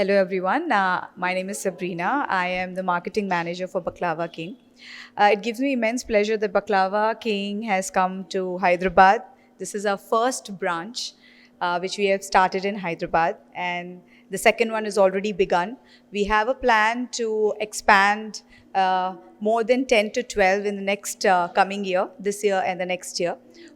Hello everyone, my name is Sabrina. I am the marketing manager for Baklava King. It gives me immense pleasure that Baklava King has come to Hyderabad. This is our first branch, which we have started in Hyderabad, and the second one is already begun. We have a plan to expand more than 10 to 12 in the next coming year, this year and the next year,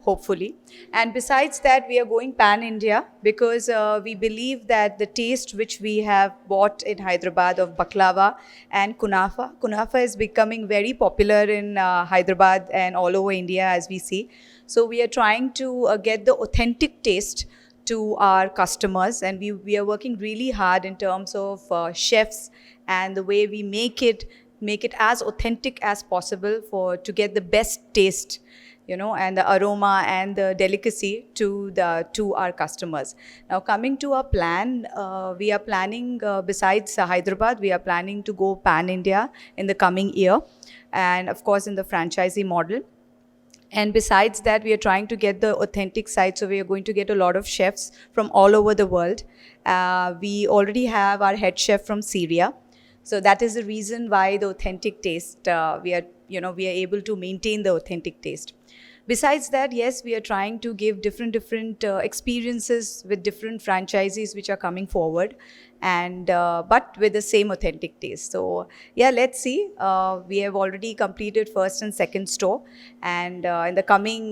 hopefully. And besides that, we are going pan-India because we believe that the taste which we have bought in Hyderabad of baklava and kunafa is becoming very popular in Hyderabad and all over India as we see. So we are trying to get the authentic taste to our customers, and we are working really hard in terms of chefs and the way we make it as authentic as possible to get the best taste, and the aroma and the delicacy to our customers. Now, coming to our plan, we are planning, besides Hyderabad, we are planning to go pan-India in the coming year, and of course in the franchisee model. And besides that, we are trying to get the authentic side. So we are going to get a lot of chefs from all over the world. We already have our head chef from Syria. So that is the reason why the authentic taste, we are able to maintain the authentic taste. Besides that, yes, we are trying to give different experiences with different franchisees which are coming forward, and but with the same authentic taste. So yeah, let's see. We have already completed first and second store, and in the coming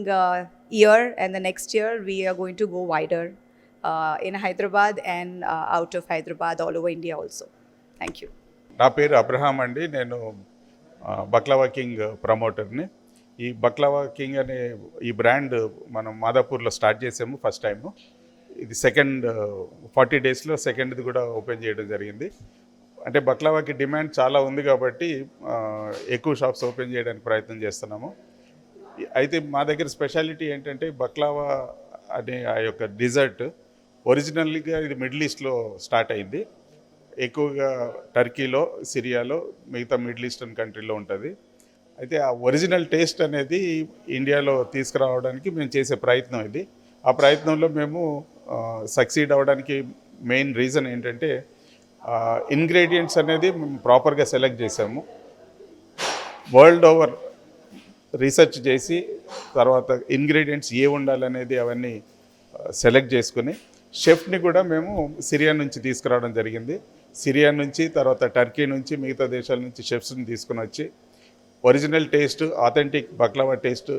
year and the next year, we are going to go wider in Hyderabad and out of Hyderabad, all over India also. Thank you. నా పేరు Abraham అండి. నేను బక్లవా king ప్రమోటర్ని. ఈ బక్లవా king అనే ఈ brand మనం మాదాపూర్లో start చేసాము first time. ఇది సెకండ్ 40 డేస్లో సెకండ్ది కూడా ఓపెన్ చేయడం జరిగింది. అంటే బక్లవాకి డిమాండ్ చాలా ఉంది కాబట్టి ఎక్కువ షాప్స్ ఓపెన్ చేయడానికి ప్రయత్నం చేస్తున్నాము. అయితే మా దగ్గర స్పెషాలిటీ ఏంటంటే బక్లవా అనే ఆ యొక్క డిజర్ట్ ఒరిజినల్గా ఇది మిడిల్ ఈస్ట్లో స్టార్ట్ అయింది. ఎక్కువగా టర్కీలో, సిరియాలో, మిగతా మిడిల్ ఈస్టర్న్ కంట్రీలో ఉంటుంది. అయితే ఆ ఒరిజినల్ టేస్ట్ అనేది ఇండియాలో తీసుకురావడానికి మేము చేసే ప్రయత్నం ఇది. ఆ ప్రయత్నంలో మేము సక్సీడ్ అవ్వడానికి మెయిన్ రీజన్ ఏంటంటే ఇంగ్రీడియంట్స్ అనేది మేము ప్రాపర్గా సెలెక్ట్ చేసాము. వరల్డ్ ఓవర్ రీసెర్చ్ చేసి తర్వాత ఇంగ్రీడియంట్స్ ఏ ఉండాలనేది అవన్నీ సెలెక్ట్ చేసుకుని షెఫ్ని కూడా మేము సిరియా నుంచి తీసుకురావడం జరిగింది. సిరియా నుంచి, తర్వాత టర్కీ నుంచి, మిగతా దేశాల నుంచి షెఫ్స్ని తీసుకుని వచ్చి ఒరిజినల్ టేస్ట్, ఆథెంటిక్ బక్లవా టేస్ట్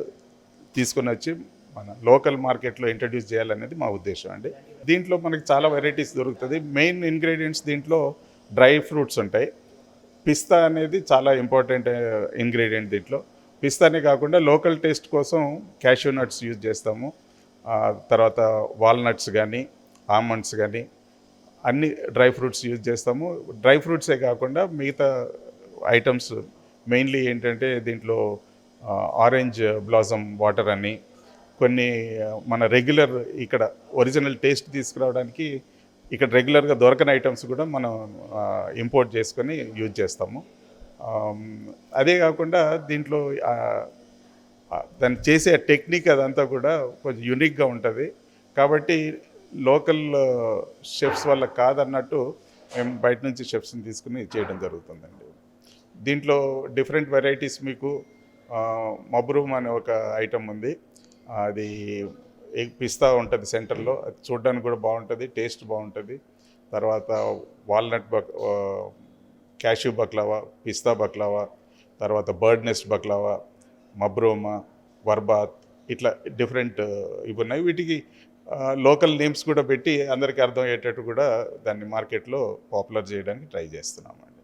తీసుకుని వచ్చి మన లోకల్ మార్కెట్లో ఇంట్రడ్యూస్ చేయాలనేది మా ఉద్దేశం అండి. దీంట్లో మనకి చాలా వెరైటీస్ దొరుకుతుంది. మెయిన్ ఇంగ్రీడియంట్స్ దీంట్లో డ్రై ఫ్రూట్స్ ఉంటాయి. పిస్తా అనేది చాలా ఇంపార్టెంట్ ఇంగ్రీడియంట్ దీంట్లో. పిస్తానే కాకుండా లోకల్ టేస్ట్ కోసం క్యాష్యూ నట్స్ యూజ్ చేస్తాము. తర్వాత వాల్నట్స్ కానీ, ఆల్మండ్స్ కానీ అన్ని డ్రై ఫ్రూట్స్ యూజ్ చేస్తాము. డ్రై ఫ్రూట్సే కాకుండా మిగతా ఐటమ్స్ మెయిన్లీ ఏంటంటే దీంట్లో ఆరెంజ్ బ్లాసమ్ వాటర్ అని కొన్ని మన రెగ్యులర్ ఇక్కడ ఒరిజినల్ టేస్ట్ తీసుకురావడానికి ఇక్కడ రెగ్యులర్గా దొరకని ఐటమ్స్ కూడా మనం ఇంపోర్ట్ చేసుకొని యూజ్ చేస్తాము. అదే కాకుండా దీంట్లో దాన్ని చేసే టెక్నిక్ అదంతా కూడా కొంచెం యూనిక్గా ఉంటుంది. కాబట్టి లోకల్ షెఫ్స్ వల్ల కాదన్నట్టు మేము బయట నుంచి షెఫ్స్ని తీసుకుని చేయడం జరుగుతుందండి. దీంట్లో డిఫరెంట్ వెరైటీస్ మీకు మబ్రూమ్ అనే ఒక ఐటమ్ ఉంది. అది పిస్తా ఉంటుంది సెంటర్లో. అది చూడడానికి కూడా బాగుంటుంది, టేస్ట్ బాగుంటుంది. తర్వాత వాల్నట్ క్యాష్యూ బక్లవా, పిస్తా బక్లవా, తర్వాత బర్డ్ నెస్ట్ బక్లవా, మబ్రూమా, వర్బాత్, ఇట్లా డిఫరెంట్ ఇవి ఉన్నాయి. వీటికి లోకల్ నేమ్స్ కూడా పెట్టి అందరికీ అర్థమయ్యేటట్టు కూడా దాన్ని మార్కెట్లో పాపులర్ చేయడానికి ట్రై చేస్తున్నామండి.